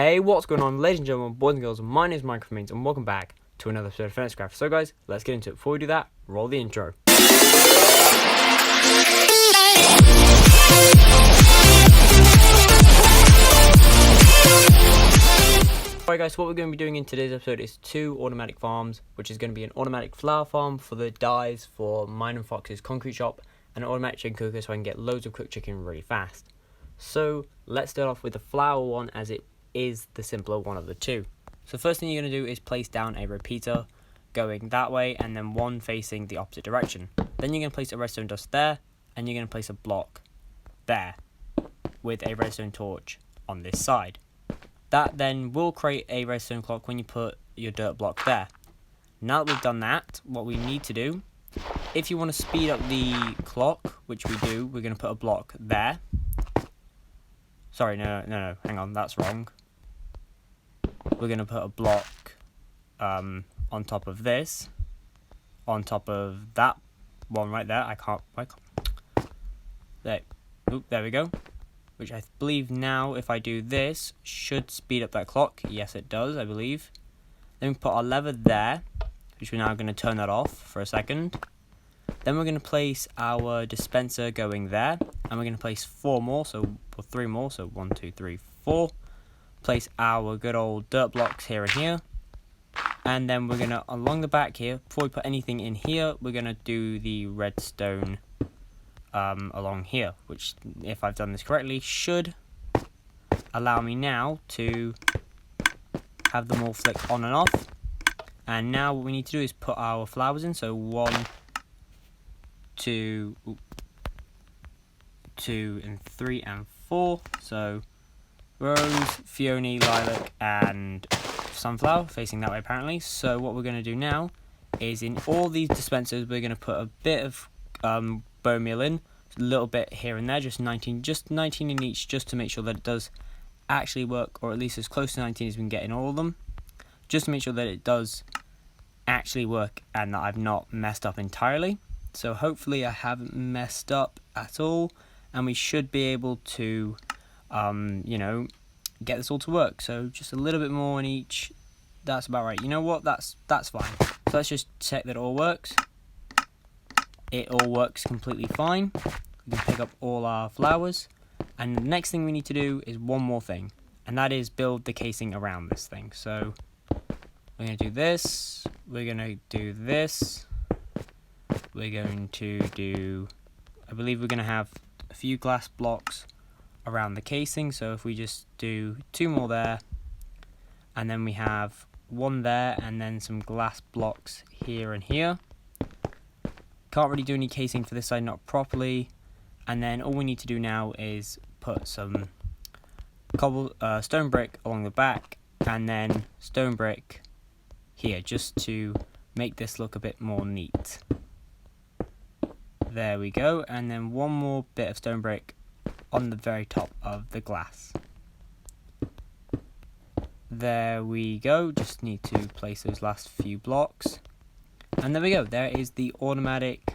Hey, what's going on, ladies and gentlemen, boys and girls? My name is MinecraftMaynes, and welcome back to another episode of FenixCraft. So, guys, let's get into it. Before we do that, roll the intro. Alright, guys, so what we're going to be doing in today's episode is 2 automatic farms, which is going to be an automatic flower farm for the dyes for mine and Fox's concrete shop, and an automatic chicken cooker so I can get loads of cooked chicken really fast. So, let's start off with the flower one, as it is the simpler one of the two. So first thing you're going to do is place down a repeater going that way and then one facing the opposite direction. Then you're going to place a redstone dust there, and you're going to place a block there with a redstone torch on this side. That then will create a redstone clock when you put your dirt block there. Now that we've done that, what we need to do, if you want to speed up the clock, which we do, we're going to put a block there. Sorry, no, hang on, that's wrong. We're going to put a block on top of this, on top of that one right there. There we go. Which I believe now, if I do this, should speed up that clock. Yes, it does, I believe. Then we put our lever there, which we're now going to turn that off for a second. Then we're going to place our dispenser going there, and we're going to place 3 more, so 1, 2, 3, 4. Place our good old dirt blocks here and here, and then we're going to, along the back here, before we put anything in here, we're going to do the redstone along here, which, if I've done this correctly, should allow me now to have them all flick on and off. And now what we need to do is put our flowers in, so 1, 2, 2, 3, and 4. So Rose, Fiona, Lilac, and Sunflower, facing that way apparently. So what we're going to do now is, in all these dispensers, we're going to put a bit of bone meal in, a little bit here and there, just 19 in each, just to make sure that it does actually work, or at least as close to 19 as we can get in all of them, just to make sure that it does actually work and that I've not messed up entirely. So hopefully I haven't messed up at all, and we should be able to get this all to work. So just a little bit more in each. That's about right. You know what? That's fine. So let's just check that it all works. It all works completely fine. We can pick up all our flowers, and the next thing we need to do is one more thing, and that is build the casing around this thing. So we're going to do this. We're going to do this. We're going to do, I believe we're going to have a few glass blocks around the casing. So if we just do 2 more there, and then we have 1 there, and then some glass blocks here and here. Can't really do any casing for this side, not properly. And then all we need to do now is put some stone brick along the back, and then stone brick here, just to make this look a bit more neat. There we go. And then 1 more bit of stone brick on the very top of the glass. There we go. Just need to place those last few blocks. And there we go. There is the automatic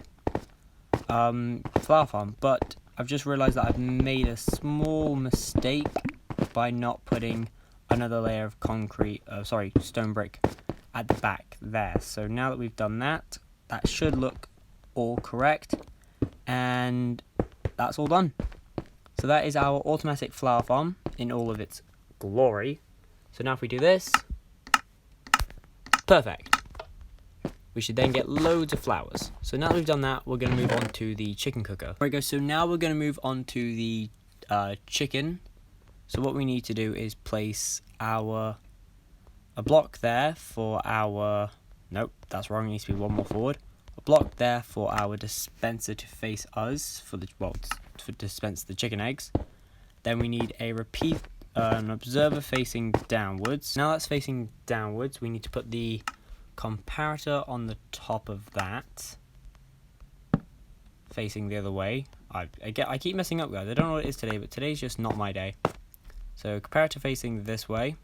flower farm. But I've just realised that I've made a small mistake by not putting another layer of stone brick at the back there. So now that we've done that, that should look all correct, and that's all done. So that is our automatic flower farm in all of its glory. So now if we do this, perfect. We should then get loads of flowers. So now that we've done that, we're going to move on to the chicken cooker. Alright guys, so now we're going to move on to the chicken. So what we need to do is place a block there for our, nope, that's wrong, it needs to be 1 more forward. A block there for our dispenser to face us, to dispense the chicken eggs. Then we need an observer facing downwards. Now that's facing downwards, we need to put the comparator on the top of that, facing the other way. I keep messing up, guys. I don't know what it is today, but today's just not my day. So comparator facing this way,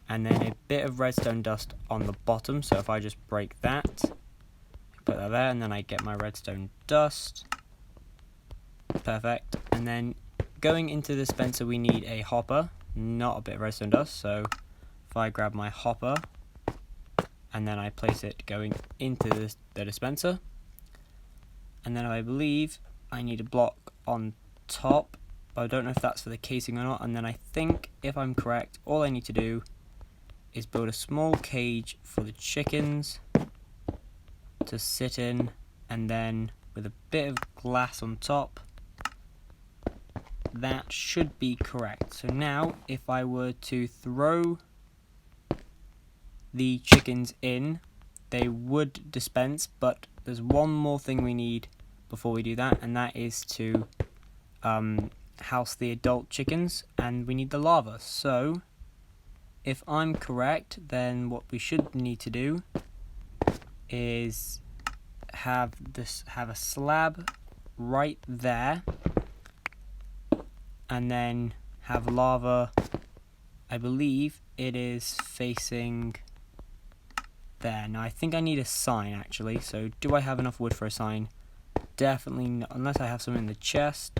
and then a bit of redstone dust on the bottom. So if I just break that, put that there, and then I get my redstone dust. Perfect. And then going into the dispenser, we need a hopper not a bit of redstone dust. So if I grab my hopper and then I place it going into the dispenser, and then I believe I need a block on top. I don't know if that's for the casing or not, and then I think, if I'm correct, all I need to do is build a small cage for the chickens to sit in, and then with a bit of glass on top, that should be correct. So now if I were to throw the chickens in, they would dispense, but there's one more thing we need before we do that, and that is to house the adult chickens, and we need the lava. So if I'm correct, then what we should need to do is have a slab right there, and then have lava. I believe it is facing there. Now I think I need a sign actually, so do I have enough wood for a sign? Definitely not, unless I have some in the chest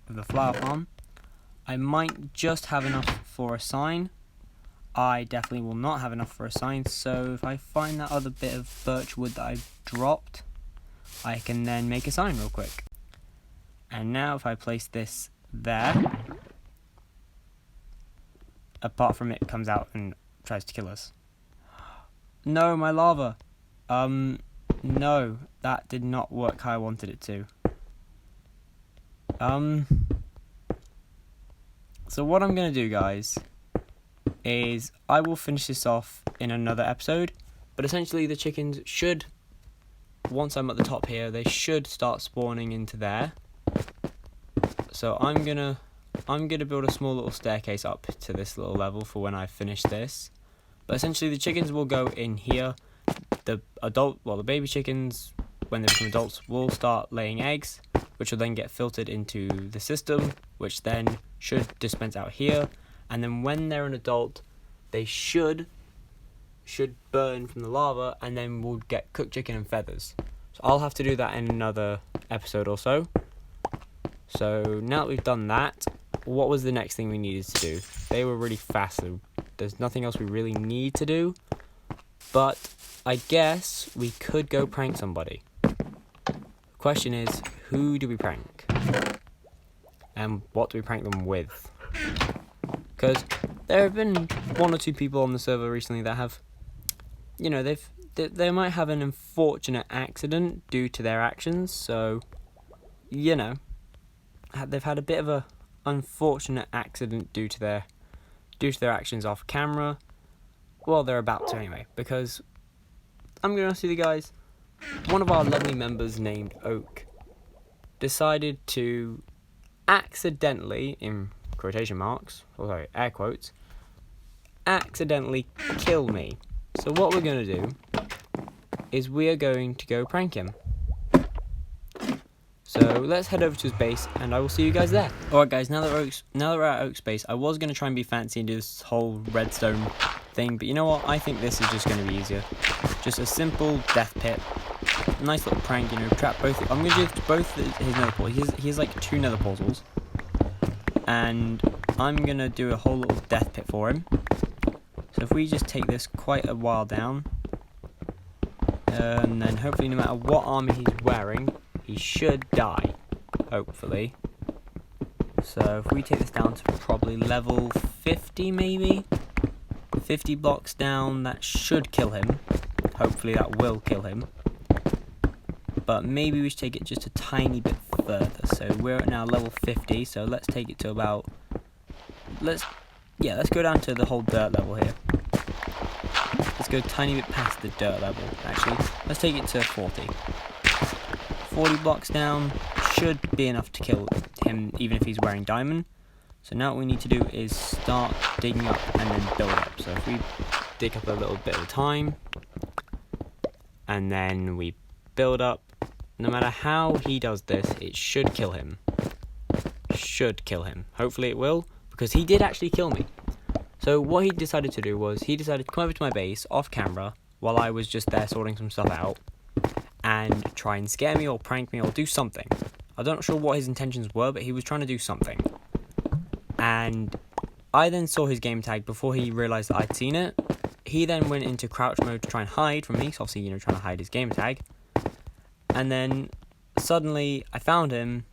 of the flower farm. I might just have enough for a sign. I definitely will not have enough for a sign, so if I find that other bit of birch wood that I've dropped, I can then make a sign real quick. And now if I place this there, apart from it comes out and tries to kill us. No, my lava. No, that did not work how I wanted it to. So what I'm going to do, guys, is I will finish this off in another episode, but essentially the chickens should, once I'm at the top here, they should start spawning into there. So I'm gonna build a small little staircase up to this little level for when I finish this. But essentially the chickens will go in here. The baby chickens, when they become adults, will start laying eggs, which will then get filtered into the system, which then should dispense out here. And then when they're an adult, they should burn from the lava, and then we'll get cooked chicken and feathers. So I'll have to do that in another episode or so. So now that we've done that, what was the next thing we needed to do? They were really fast, so there's nothing else we really need to do. But I guess we could go prank somebody. Question is, who do we prank? And what do we prank them with? Because there have been one or two people on the server recently that have, you know, they might have an unfortunate accident due to their actions. So, you know, they've had a bit of a unfortunate accident due to their actions off camera. Well, they're about to anyway, because I'm going to ask you guys, one of our lovely members named Oak decided to accidentally, in quotation marks, or sorry, air quotes, accidentally kill me. So what we're going to do is we are going to go prank him. So let's head over to his base, and I will see you guys there. Alright guys, now that we're at Oak's base, I was going to try and be fancy and do this whole redstone thing, but you know what, I think this is just going to be easier. Just a simple death pit. Nice little prank, you know, trap both. I'm going to do both his nether portals. He has like 2 nether portals. And I'm going to do a whole little death pit for him. So if we just take this quite a while down, and then hopefully no matter what armor he's wearing, he should die, hopefully. So if we take this down to probably level 50 maybe, 50 blocks down, that should kill him. Hopefully that will kill him. But maybe we should take it just a tiny bit further. So we're at now level 50, so let's take it to about, let's go down to the whole dirt level here. Let's go a tiny bit past the dirt level, actually. Let's take it to 40. 40 blocks down should be enough to kill him, even if he's wearing diamond. So now what we need to do is start digging up and then build up. So if we dig up a little bit at a time, and then we build up, no matter how he does this, it should kill him. Should kill him. Hopefully it will, because he did actually kill me. So what he decided to do was, he decided to come over to my base off camera while I was just there sorting some stuff out, and try and scare me or prank me or do something. I'm not sure what his intentions were, but he was trying to do something. And I then saw his game tag before he realised that I'd seen it. He then went into crouch mode to try and hide from me, so obviously, you know, trying to hide his game tag. And then suddenly I found him,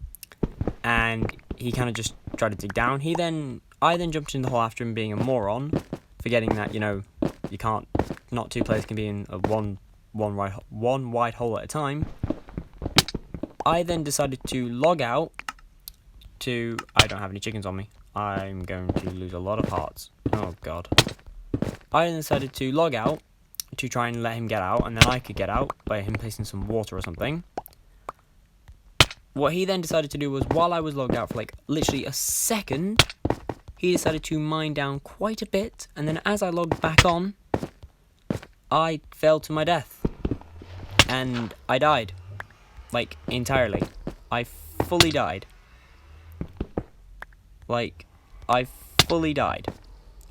and he kind of just tried to dig down. I then jumped in the hole after him being a moron, forgetting that, you know, you can't, not two players can be in a one wide hole at a time. I then decided to log out to, I don't have any chickens on me. I'm going to lose a lot of hearts. Oh god. I then decided to log out to try and let him get out, and then I could get out by him placing some water or something. What he then decided to do was, while I was logged out for like literally a second, he decided to mine down quite a bit, and then as I logged back on, I fell to my death. And I died. Like, entirely. I fully died. Like, I fully died.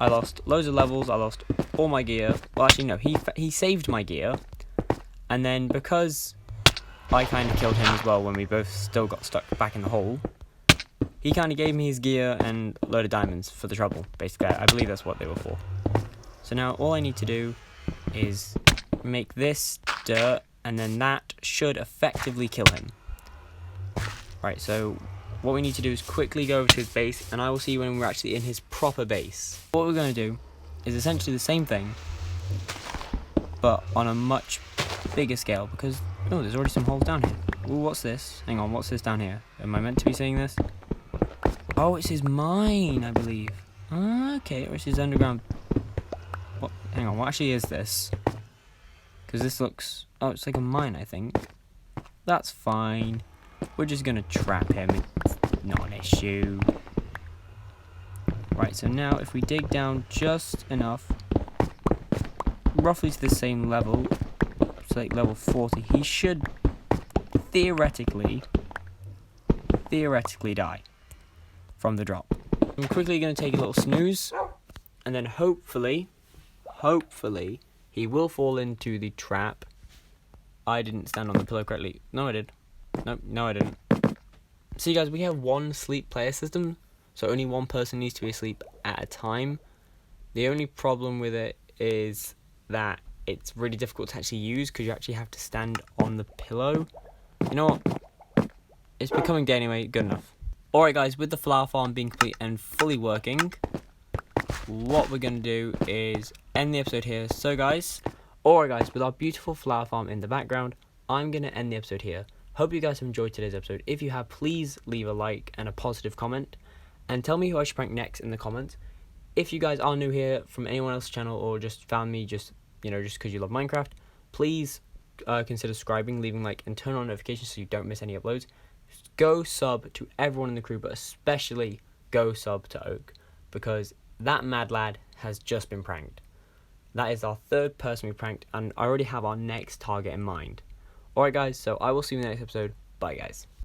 I lost loads of levels, I lost all my gear. Well, actually, no, he saved my gear. And then, because I kind of killed him as well when we both still got stuck back in the hole, he kind of gave me his gear and a load of diamonds for the trouble, basically. I believe that's what they were for. So now, all I need to do is make this dirt, and then that should effectively kill him. Right, so what we need to do is quickly go over to his base, and I will see you when we're actually in his proper base. What we're going to do is essentially the same thing, but on a much bigger scale, because, oh, there's already some holes down here. Ooh, what's this? Hang on, what's this down here? Am I meant to be saying this? Oh, it's his mine, I believe. Okay, it's his underground. What? Hang on, what actually is this? Because this looks, oh, it's like a mine, I think. That's fine. We're just going to trap him. It's not an issue. Right, so now if we dig down just enough, roughly to the same level, it's like level 40, he should theoretically die from the drop. I'm quickly going to take a little snooze, and then hopefully, he will fall into the trap. I didn't stand on the pillow correctly. No, I did. Nope, no, I didn't. See, guys, we have one sleep player system, so only one person needs to be asleep at a time. The only problem with it is that it's really difficult to actually use because you actually have to stand on the pillow. You know what? It's becoming day anyway. Good enough. Alright, guys, with the flower farm being complete and fully working, what we're going to do is end the episode here. So, guys, with our beautiful flower farm in the background, I'm going to end the episode here. Hope you guys have enjoyed today's episode. If you have, please leave a like and a positive comment, and tell me who I should prank next in the comments. If you guys are new here from anyone else's channel, or just found me just because you love Minecraft, please consider subscribing, leaving a like, and turn on notifications so you don't miss any uploads. Go sub to everyone in the crew, but especially go sub to Oak, because that mad lad has just been pranked. That is our third person we pranked, and I already have our next target in mind. Alright, guys, so I will see you in the next episode. Bye, guys.